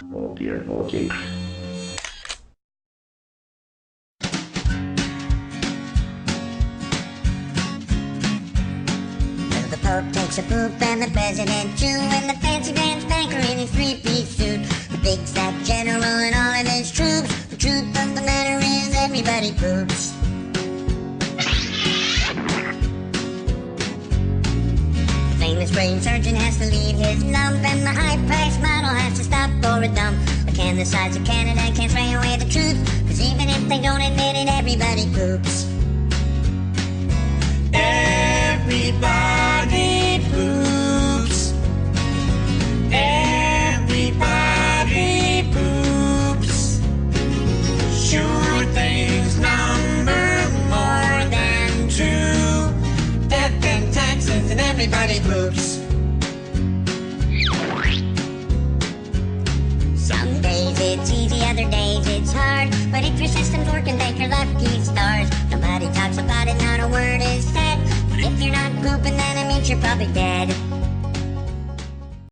Oh dear, okay. Well, the Pope takes a poop and the President too, and the fancy pants banker in his three-piece suit, the big fat general and all of his troops. The truth of the matter is everybody poops. The famous brain surgeon has to leave his lump, and the high-priced model has to stop for a dump. But can the size of Canada can't spray away the truth, 'cause even if they don't admit it, everybody poops. Everybody poops. Everybody poops. Sure things number more than two. Death and taxes and everybody poops. Some days it's easy, other days it's hard. But if your system's working, thank your lucky stars. Nobody talks about it, not a word is said. But if you're not pooping, then it means you're probably dead.